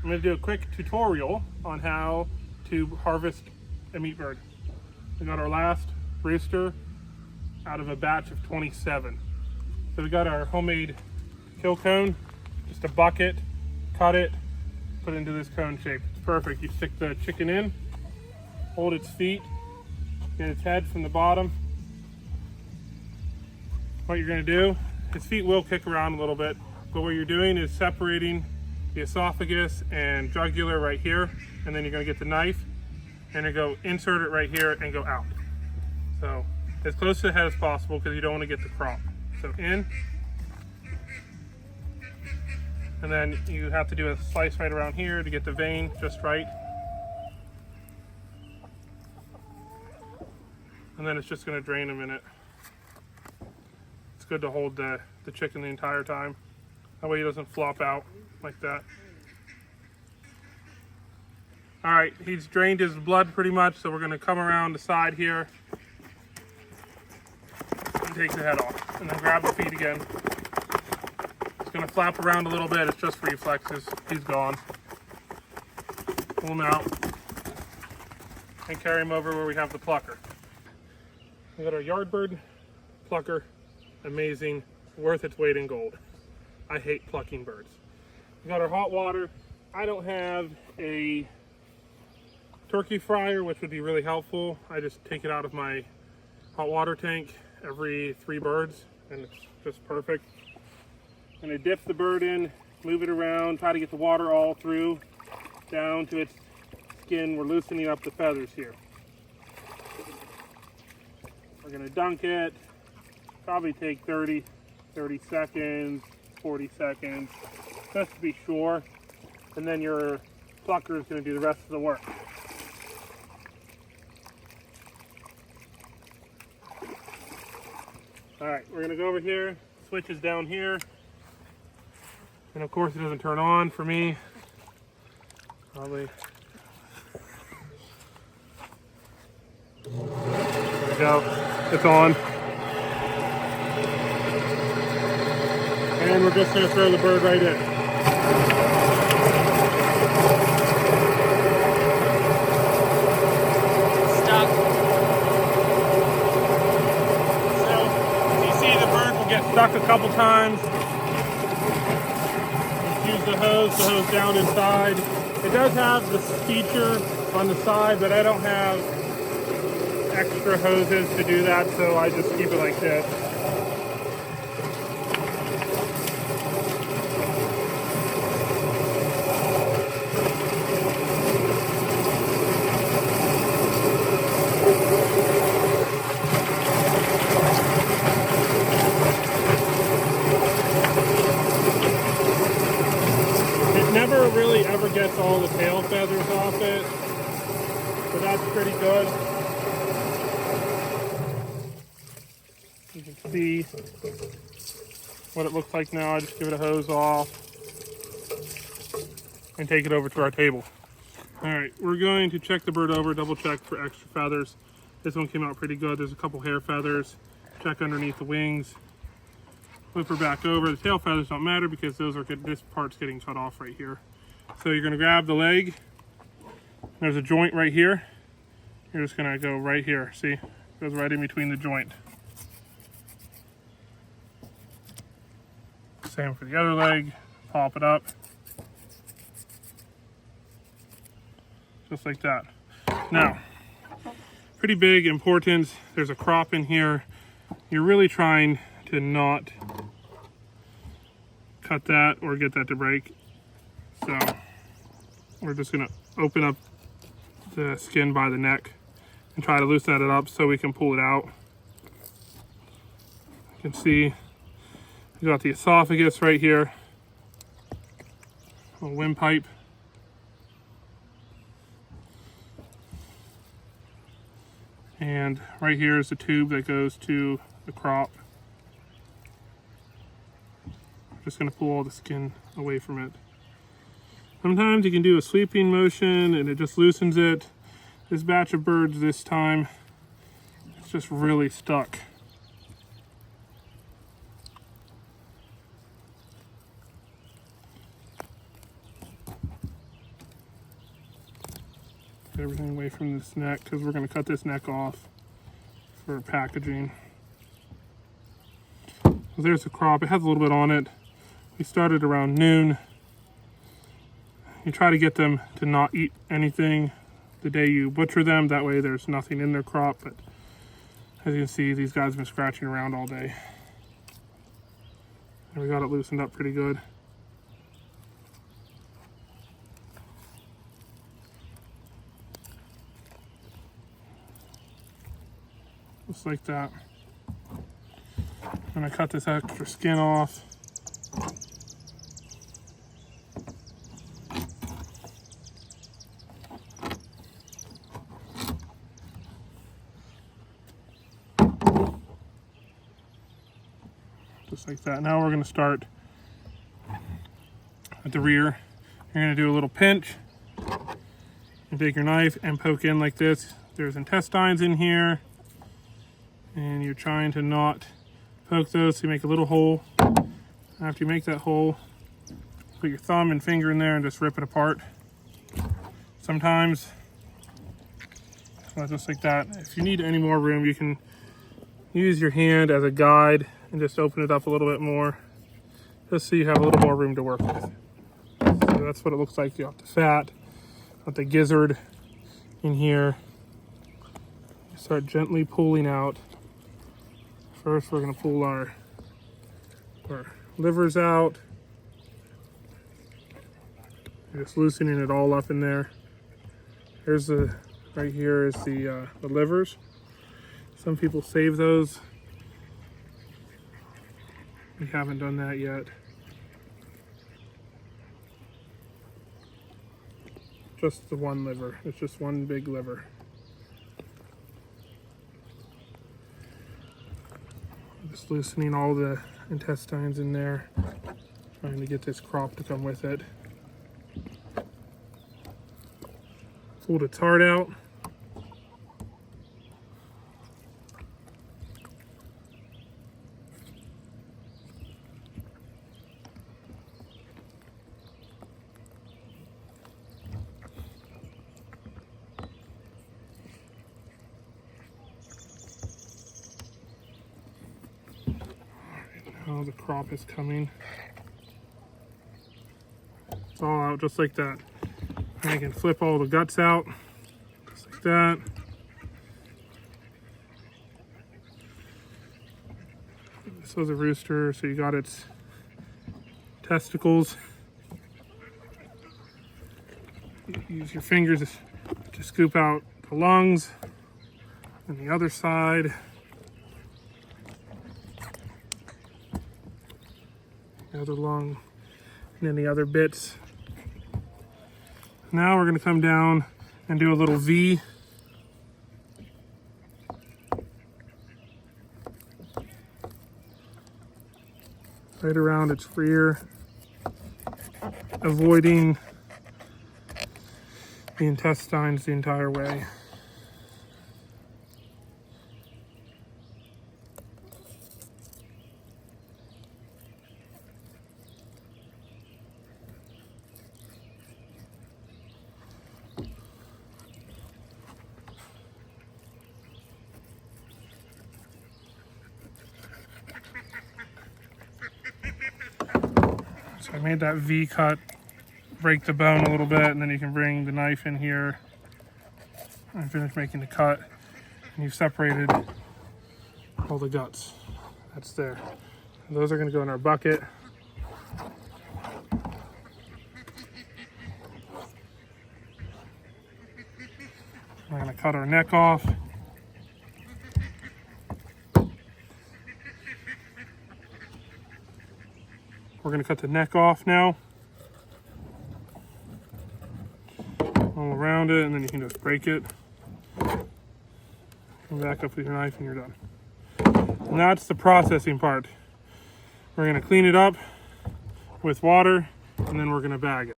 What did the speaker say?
I'm going to do a quick tutorial on how to harvest a meat bird. We got our last rooster out of a batch of 27. So we got our homemade kill cone, just a bucket, cut it, put it into this cone shape. It's perfect. You stick the chicken in, hold its feet, get its head from the bottom. What you're going to do, his feet will kick around a little bit, but what you're doing is separating the esophagus and jugular right here, and then you're going to get the knife and you go insert it right here and go out. So as close to the head as possible because you don't want to get the crop. So in, and then you have to do a slice right around here to get the vein just right. And then it's just going to drain a minute. It's good to hold the chicken the entire time. That way he doesn't flop out like that. All right, he's drained his blood pretty much, so we're going to come around the side here and take the head off, and then grab the feet again. It's going to flap around a little bit. It's just reflexes. He's gone. Pull him out and carry him over where we have the plucker. We got our yard bird plucker. Amazing, worth its weight in gold. I hate plucking birds. We got our hot water. I don't have a turkey fryer, which would be really helpful. I just take it out of my hot water tank every 3 birds, and it's just perfect. I'm gonna dip the bird in, move it around, try to get the water all through, down to its skin. We're loosening up the feathers here. We're gonna dunk it, probably take 30 seconds, 40 seconds, just to be sure. And then your plucker is gonna do the rest of the work. All right, we're gonna go over here, switch is down here. And of course it doesn't turn on for me. Probably. There we go, it's on. And we're just gonna throw the bird right in. Stuck. So, as you see, the bird will get stuck a couple times. Let's use the hose down inside. It does have this feature on the side, but I don't have extra hoses to do that, so I just keep it like this. Never really ever gets all the tail feathers off it, but that's pretty good. You can see what it looks like now. I just give it a hose off and take it over to our table. All right, we're going to check the bird over, double check for extra feathers. This one came out pretty good. There's a couple hair feathers. Check underneath the wings. Flip her back over. The tail feathers don't matter because those are good. This part's getting cut off right here. So you're gonna grab the leg. There's a joint right here. You're just gonna go right here. See, it goes right in between the joint. Same for the other leg. Pop it up. Just like that. Now, pretty big importance. There's a crop in here. You're really trying to not cut that or get that to break. So we're just gonna open up the skin by the neck and try to loosen it up so we can pull it out. You can see we got the esophagus right here, a windpipe. And right here is the tube that goes to the crop. Just going to pull all the skin away from it. Sometimes you can do a sweeping motion and it just loosens it. This batch of birds this time, it's just really stuck. Get everything away from this neck because we're going to cut this neck off for packaging. So there's the crop. It has a little bit on it. We started around noon. You try to get them to not eat anything the day you butcher them. That way there's nothing in their crop. But as you can see, these guys have been scratching around all day. And we got it loosened up pretty good. Just like that. I'm gonna cut this extra skin off. Just like that. Now we're gonna start at the rear. You're gonna do a little pinch and take your knife and poke in like this. There's intestines in here, and you're trying to not poke those, so you make a little hole. After you make that hole, put your thumb and finger in there and just rip it apart. Sometimes, just like that. If you need any more room, you can use your hand as a guide and just open it up a little bit more, just so you have a little more room to work with. So that's what it looks like. You got the fat, got the gizzard in here. You start gently pulling out. First, we're going to pull our livers out. Just loosening it all up in there. Here's right here is the livers. Some people save those. We haven't done that yet. Just the one liver. It's just one big liver. Just loosening all the intestines in there. Trying to get this crop to come with it. Pulled its heart out. Now the crop is coming. It's all out just like that. And I can flip all the guts out, just like that. This was a rooster, so you got its testicles. Use your fingers to scoop out the lungs and the other side. The other lung, and then the other bits. Now we're going to come down and do a little V. Right around its rear, avoiding the intestines the entire way. So I made that V cut, break the bone a little bit, and then you can bring the knife in here and finish making the cut. And you've separated all the guts. That's there. And those are going to go in our bucket. We're going to cut our neck off. We're going to cut the neck off now. All around it, and then you can just break it. Come back up with your knife and you're done. And that's the processing part. We're going to clean it up with water, and then we're going to bag it.